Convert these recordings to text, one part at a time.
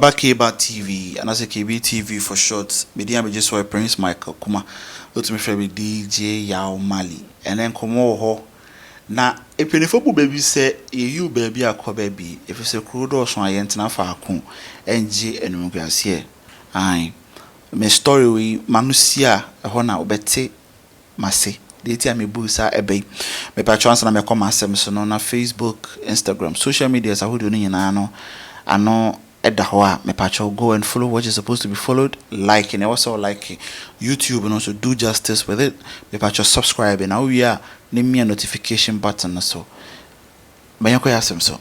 Back Keba TV, and as a KB TV for short, media me just Prince Michael Kuma, to me favorite DJ Yao Mali, and then come ho. Na if any football baby say you baby a ko baby, if it's a crude or so I enter na fa kun, NG and Mugasia. Aye, me story we manusia a hona obete mase. Dati me busa ebe me pa chance na me come asem so no na Facebook, Instagram, social media as ahodo ni nyina no ano eda ho a me pa go and follow what is supposed to be followed, like and also like YouTube and also do justice with it. Me pa subscribe and now we are name me a notification button so me yanko asem so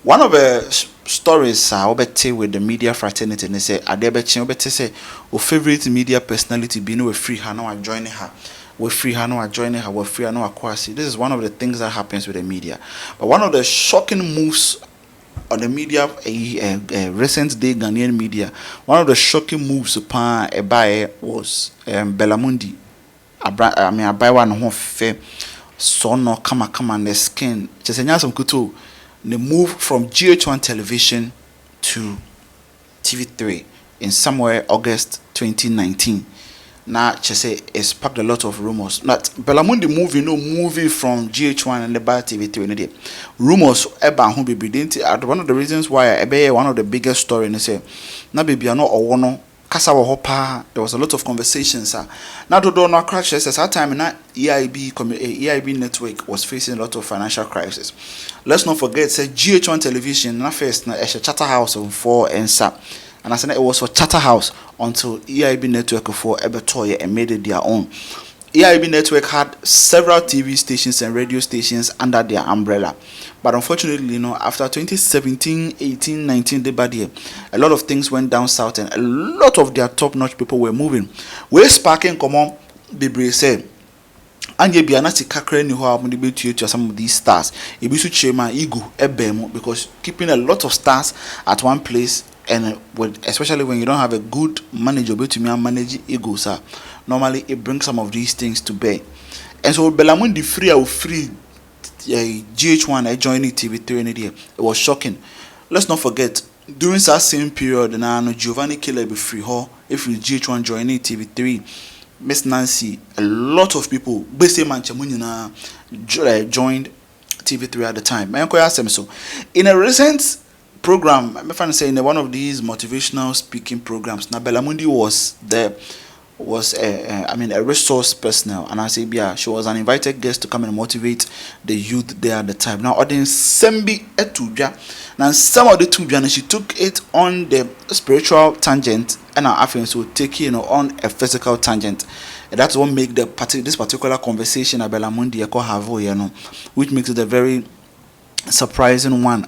one of the stories obete with the media fraternity and say adebechi obete say o favorite media personality be no free her now joining her. We're free, I know, joining her, we're free, I know, Akwasi. This is one of the things that happens with the media. But one of the shocking moves on the media, recent day Ghanaian media, one of the shocking moves upon a buy was Mundi. I buy one home fair, son or come and the skin. Just a some kutu. The move from GH1 television to TV3 in somewhere August 2019. Now, say it sparked a lot of rumors. Not Belamundi movie from GH1 and the Bar TV3. Rumors about who be one of the reasons why one of the biggest stories. And say, na baby, no or one Kasa hopa. There was a lot of conversations. Now to do no crashes. At that time, na EIB network was facing a lot of financial crisis. Let's not forget, say GH1 television. Na first na Charterhouse on 4 and SAP. And I said it was for Charterhouse until EIB Network for Ebertoye and made it their own. EIB Network had several TV stations and radio stations under their umbrella. But unfortunately, after 2017, 18, 19, a lot of things went down south and a lot of their top-notch people were moving. We're sparking common, Bibre said. And you be anati kakre ni ho amudi to some of these stars. Ibisu chema ego ebemo because keeping a lot of stars at one place and especially when you don't have a good manager to manage ego, sir. Normally it brings some of these things to bear. And so Belamundi free GH1 joining TV3 in it was shocking. Let's not forget during that same period now Giovanni Killer be free ho if you GH1 joining TV3. Miss Nancy, a lot of people, joined TV3 at the time. So, in a recent program, I'm trying to say in one of these motivational speaking programs, Nabella Mundi was there, a resource personnel, and I say, yeah, she was an invited guest to come and motivate the youth there at the time. Now, audience Sembi Etubia, now some of the Tubian, she took it on the spiritual tangent. And our affairs will take on a physical tangent. And that's what make this particular conversation about Mundi have, which makes it a very surprising one.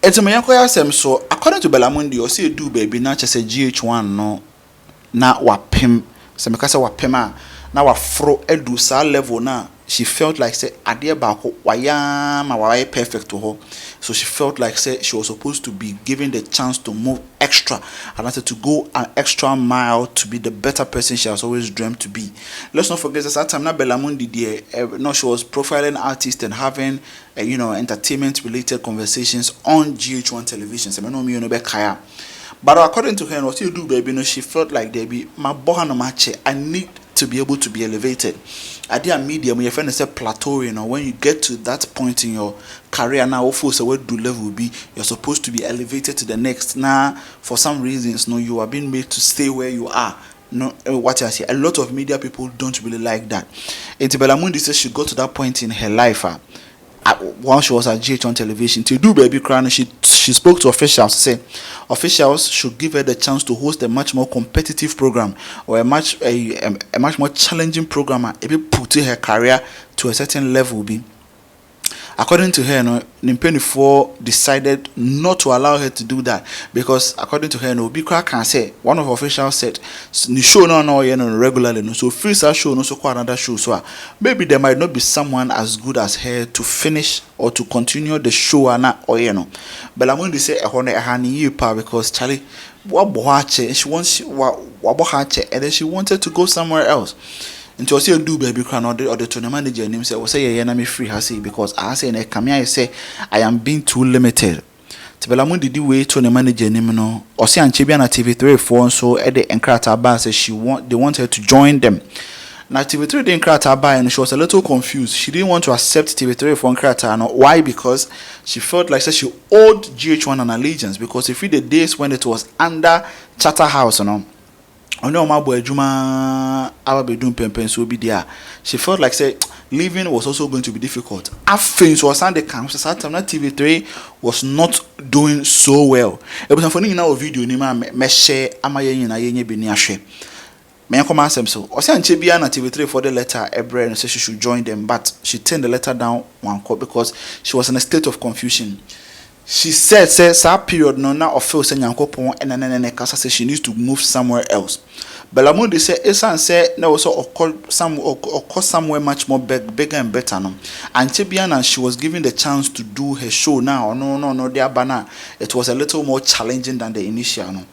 It's a so according to Belamundi, you see do baby not just a GH1 no na wapim. So because wapima na wafro edu sa level na. She felt like say adia bako wayama perfect to her. So she felt like say she was supposed to be given the chance to move extra and to go an extra mile to be the better person she has always dreamed to be. Let's not forget that at that time na Belamundi there she was profiling artists and having entertainment related conversations on GH1 television. So but according to her, what you do, baby, she felt like I need to be able to be elevated. At the medium, your friend said plateauing, when you get to that point in your career now, also what do level will be, you're supposed to be elevated to the next. Now, for some reasons, you are being made to stay where you are. No, what I say, a lot of media people don't really like that. And Belamundi says she got to that point in her life. While she was at GH on television, to do baby crown, she spoke to officials to say officials should give her the chance to host a much more competitive program or a much more challenging program and maybe put her career to a certain level. According to her, Nimpeni4 decided not to allow her to do that because, according to her, Bikra can say one of her officials said, "Ni show no regularly, no so free show no so quite another show so maybe there might not be someone as good as her to finish or to continue the show But I'm going to say because Charlie, she wants and then she wanted to go somewhere else." Nti o say do baby crown or the tournament manager name say o say ye na me free ha say because I say na come here say I am being too limited. Bella Mundi di way to the manager no or see and Chibiana TV3 for so at the Enkrata bar says they want her to join them. Now TV3 didn't Enkrata bar and she was a little confused. She didn't want to accept TV3 for Enkrata. No, why? Because she felt like she owed GH1 an allegiance, because if you the days when it was under Charterhouse, I know my boy Juma I be doing pen so be there. She felt like leaving was also going to be difficult. After was on the camp, so that time TV3 was not doing so well. It was a funny now video ni ma me share amaye na yenye bi ni ahwe. Me come asem so. O say anche bia na TV3 for the letter Ebre and say she should join them, but she turned the letter down one call because she was in a state of confusion. She said that period no na ofel say Nyankopon enenene kasa say she needs to move somewhere else. Bella Mundi say esan say na also occur somewhere much more bigger and better no. And Chebiana, she was given the chance to do her show now. No, their banner. It was a little more challenging than the initial no.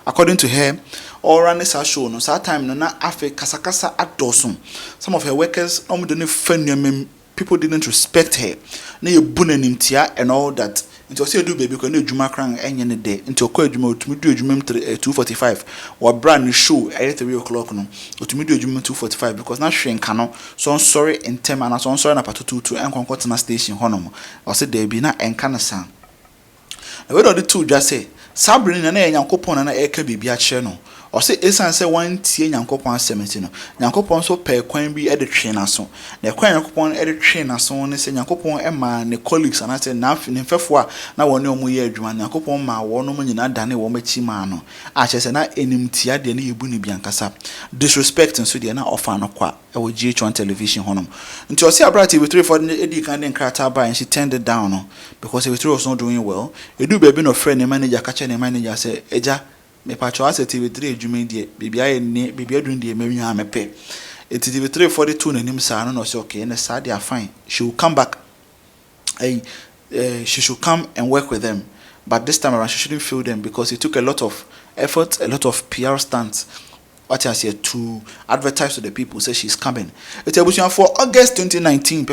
According to her, all run this show no that time no na afe kasakasa adosum. Some of her workers people didn't respect her. Na ye bunenimtia and all that. Into say do baby because no juma kran enye ne de into okọ adwuma otumi do adwuma 2:45 wa brand new show at 3 o'clock no otumi do adwuma 2:45 because na hwenka no so sorry in term and so sorry na patotutu enkonkọ na station honom o say there be na enka na san na we do the two just say sabrin na Nyankopon na eka bibia kire no o say esan say wan tie Nyankopon asemeti no Nyankopon so pe kwan bi e de twe na so na kwan Nyankopon e de twe na so ne say Nyankopon e ma ne colleagues and say na mfefo a na woni omo ye adwuma Nyankopon ma wono mo nyina dane wo machi ma no a che say na enimtia de na yebu ne bi ankasa disrespect nso de na offer no kwa e wo GH1 television honom nti o say abra TV3 for the edi kan den krata ba and she turned it down no because TV3 was not doing well edu baby no friend ne manager ka che ne manager say eja me pacho ase TV3 adwuma die bibia ye ne bibia dun die menwa mepe TV3 42 nanim sa no say okay na sa they are fine she will come back she should come and work with them, but this time around she shouldn't feel them because it took a lot of effort, a lot of PR stunts what I say to advertise to the people say she's coming. It's a for August 2019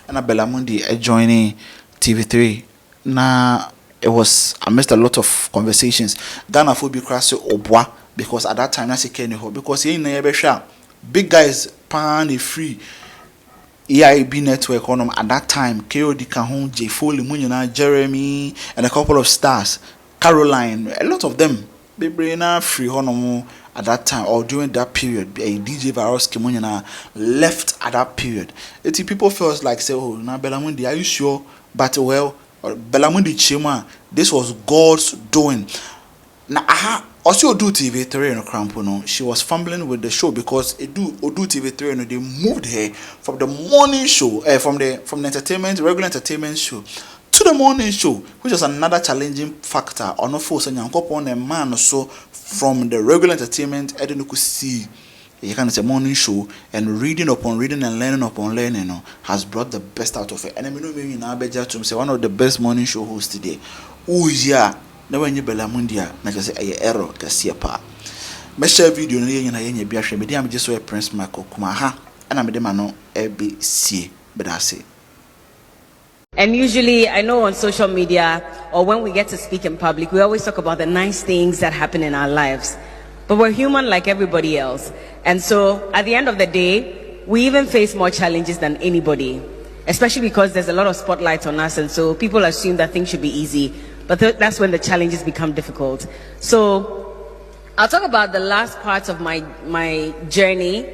and Bella Mundi joining TV3 na. It was amidst a lot of conversations. Ghana phobia crash obwa because at that time that's a Kenny ho because he na big guys pan free EIB network on at that time KOD Kahon, J Foley, Munyana, Jeremy, and a couple of stars, Caroline, a lot of them. Bebrena free honomo at that time or during that period. A DJ Varoski Munyana left at that period. People felt like say, oh, now Bella Mundi, are you sure? But well. Bella Mundi Chima, this was God's doing. Now, also do TV3 no crampo no. She was fumbling with the show because Odu TV3 no they moved her from the morning show, from the entertainment regular entertainment show to the morning show, which was another challenging factor. On no force and Yankopon a man so from the regular entertainment, I don't know could see. You can say morning show and reading upon reading and learning upon learning has brought the best out of it. And I mean, maybe now better to say one of the best morning show hosts today. Oh yeah, now when you Bella Mundi, na just say error kasi pa. Me share video na yenye bi ahwe me dey am just so Prince Michael kuma ha and me dey ma no ABC bedase. And usually, I know on social media or when we get to speak in public, we always talk about the nice things that happen in our lives. But we're human like everybody else. And so at the end of the day, we even face more challenges than anybody, especially because there's a lot of spotlight on us. And so people assume that things should be easy, but that's when the challenges become difficult. So I'll talk about the last parts of my journey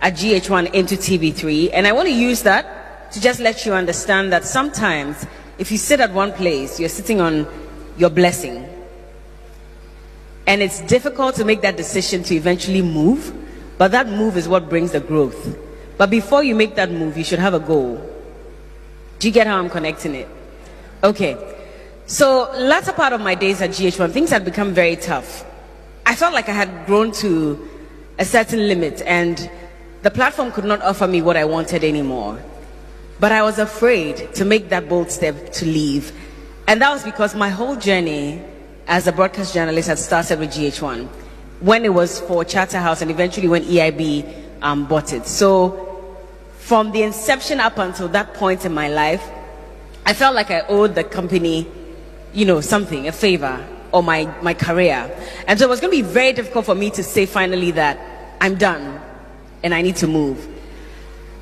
at GH1 into TV3. And I want to use that to just let you understand that sometimes if you sit at one place, you're sitting on your blessing. And it's difficult to make that decision to eventually move, but that move is what brings the growth. But before you make that move, you should have a goal. Do you get how I'm connecting it? Okay. So, latter part of my days at GH1, things had become very tough. I felt like I had grown to a certain limit, and the platform could not offer me what I wanted anymore. But I was afraid to make that bold step to leave. And that was because my whole journey as a broadcast journalist had started with GH1 when it was for Charterhouse and eventually when EIB bought it. So from the inception up until that point in my life, I felt like I owed the company something, a favor, or my career. And so it was going to be very difficult for me to say finally that I'm done and I need to move.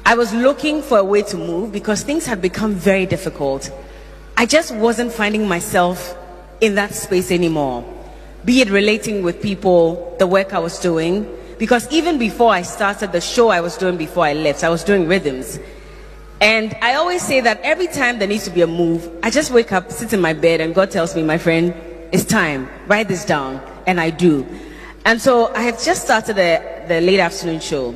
I was looking for a way to move because things had become very difficult. I just wasn't finding myself in that space anymore, be it relating with people, the work I was doing, because even before I started the show I was doing before I left, I was doing rhythms. And I always say that every time there needs to be a move, I just wake up, sit in my bed, and God tells me, my friend, it's time, write this down, and I do. And so I had just started the late afternoon show.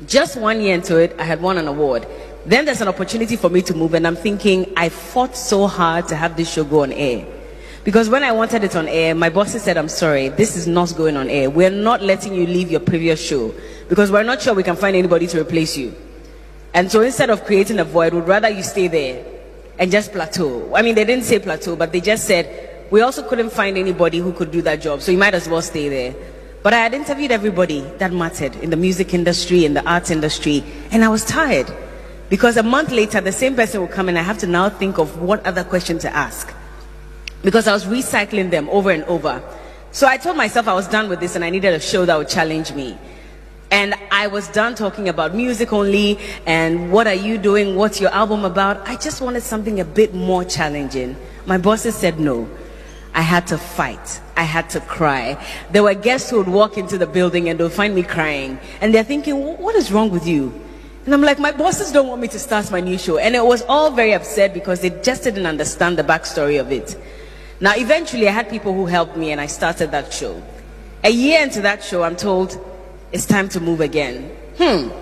Just 1 year into it, I had won an award. Then there's an opportunity for me to move, and I'm thinking, I fought so hard to have this show go on air. Because when I wanted it on air, my bosses said, I'm sorry, this is not going on air. We're not letting you leave your previous show because we're not sure we can find anybody to replace you. And so instead of creating a void, we'd rather you stay there and just plateau. I mean, they didn't say plateau, but they just said, we also couldn't find anybody who could do that job, so you might as well stay there. But I had interviewed everybody that mattered in the music industry, in the arts industry, and I was tired. Because a month later, the same person would come and I have to now think of what other question to ask. Because I was recycling them over and over. So I told myself I was done with this and I needed a show that would challenge me. And I was done talking about music only and what are you doing, what's your album about. I just wanted something a bit more challenging. My bosses said no. I had to fight. I had to cry. There were guests who would walk into the building and they'll find me crying. And they're thinking, what is wrong with you? And I'm like, my bosses don't want me to start my new show. And it was all very upset because they just didn't understand the backstory of it. Now, eventually I had people who helped me and I started that show. A year into that show, I'm told, it's time to move again. And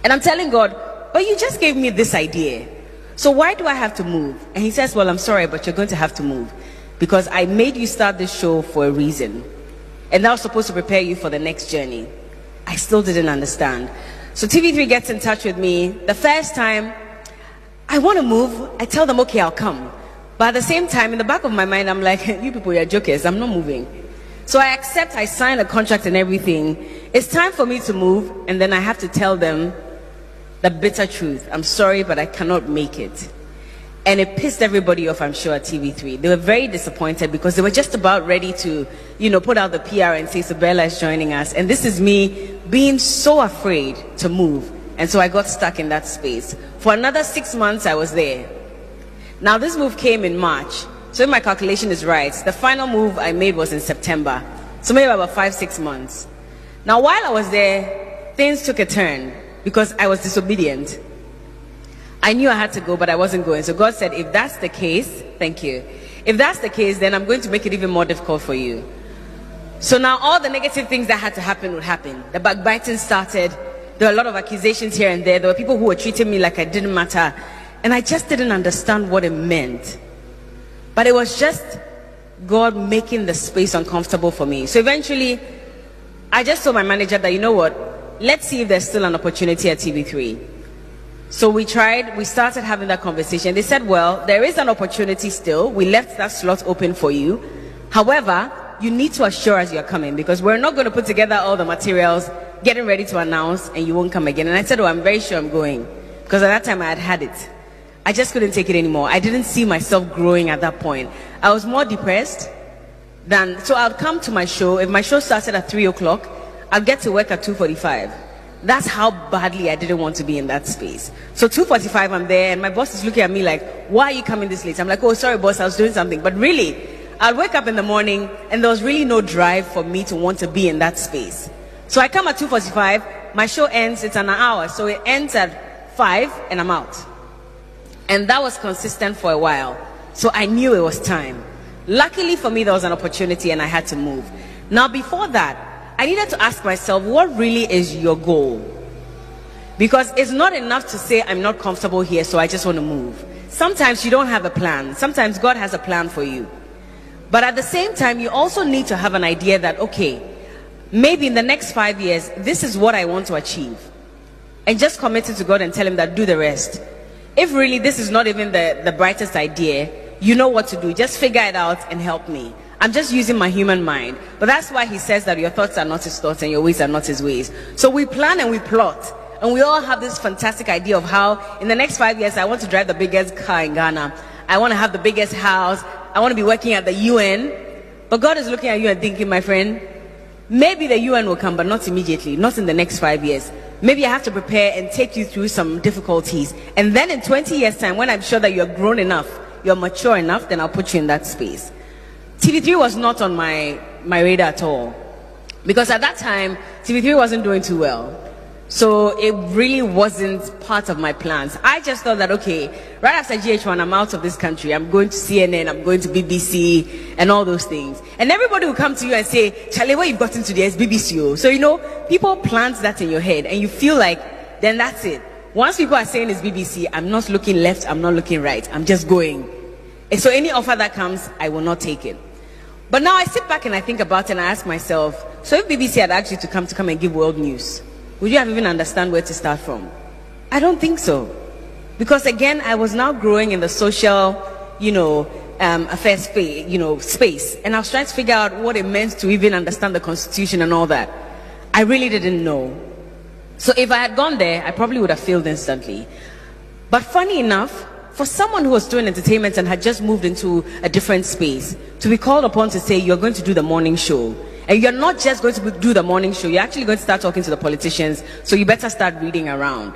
I'm telling God, but you just gave me this idea. So why do I have to move? And he says, well, I'm sorry, but you're going to have to move. Because I made you start this show for a reason. And that was supposed to prepare you for the next journey. I still didn't understand. So TV3 gets in touch with me. The first time, I want to move. I tell them, okay, I'll come. But at the same time, in the back of my mind, I'm like, you people, you're jokers. I'm not moving. So I accept, I sign a contract and everything. It's time for me to move. And then I have to tell them the bitter truth. I'm sorry, but I cannot make it. And it pissed everybody off, I'm sure, at TV3. They were very disappointed because they were just about ready to, put out the PR and say, so Barla is joining us. And this is me being so afraid to move. And so I got stuck in that space. For another 6 months, I was there. Now, this move came in March. So if my calculation is right, the final move I made was in September. So maybe about 5-6 months. Now, while I was there, things took a turn because I was disobedient. I knew I had to go, but I wasn't going. So God said, if that's the case, thank you. If that's the case, then I'm going to make it even more difficult for you. So now all the negative things that had to happen would happen. The backbiting started. There were a lot of accusations here and there. There were people who were treating me like I didn't matter. And I just didn't understand what it meant. But it was just God making the space uncomfortable for me. So eventually, I just told my manager that, you know what, let's see if there's still an opportunity at TV3. So we started having that conversation. They said, well, there is an opportunity still. We left that slot open for you. However, you need to assure us you're coming because we're not going to put together all the materials, getting ready to announce, and you won't come again. And I said, oh, I'm very sure I'm going. Because at that time I had it. I just couldn't take it anymore. I didn't see myself growing at that point. I was more depressed so I'd come to my show. If my show started at 3 o'clock, I'd get to work at 2:45. That's how badly I didn't want to be in that space. So 2:45, I'm there, and my boss is looking at me like, why are you coming this late? I'm like, oh, sorry, boss, I was doing something. But really, I'd wake up in the morning, and there was really no drive for me to want to be in that space. So I come at 2:45, my show ends, it's an hour, so it ends at 5, and I'm out. And that was consistent for a while. So I knew it was time. Luckily for me, there was an opportunity, and I had to move. Now, before that, I needed to ask myself, what really is your goal? Because it's not enough to say, I'm not comfortable here, so I just want to move. Sometimes you don't have a plan. Sometimes God has a plan for you. But at the same time, you also need to have an idea that, okay, maybe in the next 5 years, this is what I want to achieve. And just commit it to God and tell him that do the rest. If really this is not even the brightest idea, you know what to do. Just figure it out and help me. I'm just using my human mind. But that's why he says that your thoughts are not his thoughts and your ways are not his ways. So we plan and we plot. And we all have this fantastic idea of how in the next 5 years, I want to drive the biggest car in Ghana. I want to have the biggest house. I want to be working at the UN. But God is looking at you and thinking, my friend, maybe the UN will come, but not immediately, not in the next 5 years. Maybe I have to prepare and take you through some difficulties. And then in 20 years' time, when I'm sure that you're grown enough, you're mature enough, then I'll put you in that space. TV3 was not on my radar at all. Because at that time, TV3 wasn't doing too well. So it really wasn't part of my plans. I just thought that, okay, right after GH1, I'm out of this country. I'm going to CNN, I'm going to BBC, and all those things. And everybody will come to you and say, Charlie, what you've gotten today is BBC. Oh. So, people plant that in your head, and you feel like, then that's it. Once people are saying it's BBC, I'm not looking left, I'm not looking right. I'm just going. And so any offer that comes, I will not take it. But now I sit back and I think about it and I ask myself, so if BBC had asked you to come and give world news, would you have even understand where to start from? I don't think so. Because again, I was now growing in the social, affairs space. And I was trying to figure out what it meant to even understand the Constitution and all that. I really didn't know. So if I had gone there, I probably would have failed instantly. But funny enough, for someone who was doing entertainment and had just moved into a different space, to be called upon to say, you're going to do the morning show, and you're not just going to do the morning show, you're actually going to start talking to the politicians, so you better start reading around.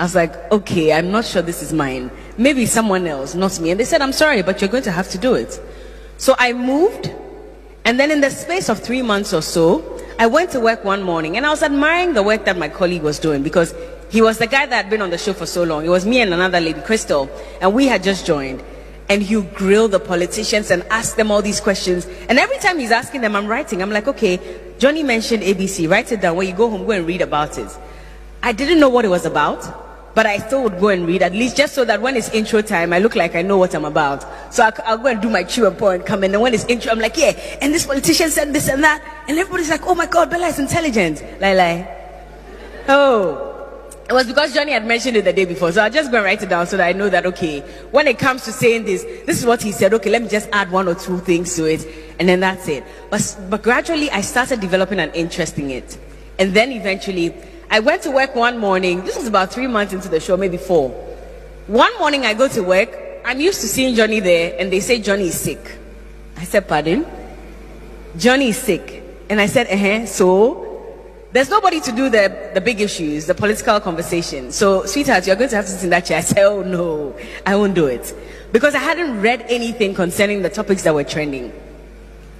I was like, okay, I'm not sure this is mine. Maybe someone else, not me. And they said, I'm sorry, but you're going to have to do it. So I moved, and then in the space of 3 months or so, I went to work one morning, and I was admiring the work that my colleague was doing, because he was the guy that had been on the show for so long. It was me and another lady, Crystal, and we had just joined. And he grilled the politicians and asked them all these questions. And every time he's asking them, I'm writing. I'm like, okay, Johnny mentioned ABC. Write it down. When you go home, go and read about it. I didn't know what it was about, but I still would go and read, at least just so that when it's intro time, I look like I know what I'm about. So I'll go and do my chew and point, come in, and when it's intro, I'm like, yeah, and this politician said this and that. And everybody's like, oh my God, Bella is intelligent. Oh. It was because Johnny had mentioned it the day before, so I'll just go and write it down so that I know that, okay, when it comes to saying this is what he said, okay, let me just add 1 or 2 things to it, and then that's it. But gradually, I started developing an interest in it. And then eventually, I went to work one morning. This was about 3 months into the show, maybe 4. One morning, I go to work. I'm used to seeing Johnny there, and they say Johnny is sick. I said, pardon? Johnny is sick. And I said, so? There's nobody to do the big issues, the political conversation. So, sweetheart, you're going to have to sit in that chair. I said, oh no, I won't do it. Because I hadn't read anything concerning the topics that were trending.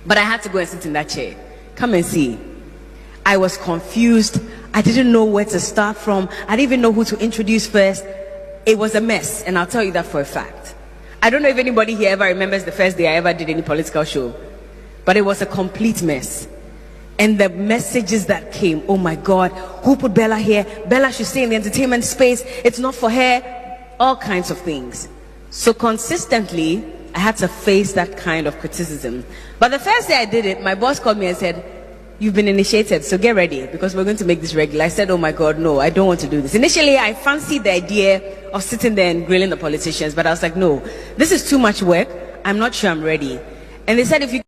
But I had to go and sit in that chair. Come and see. I was confused. I didn't know where to start from. I didn't even know who to introduce first. It was a mess, and I'll tell you that for a fact. I don't know if anybody here ever remembers the first day I ever did any political show. But it was a complete mess. And the messages that came, oh my God, who put Bella here? Bella should stay in the entertainment space. It's not for her. All kinds of things. So consistently, I had to face that kind of criticism. But the first day I did it, my boss called me and said, you've been initiated, so get ready, because we're going to make this regular. I said, oh my God, no, I don't want to do this. Initially, I fancied the idea of sitting there and grilling the politicians, but I was like, no, this is too much work. I'm not sure I'm ready. And they said, if you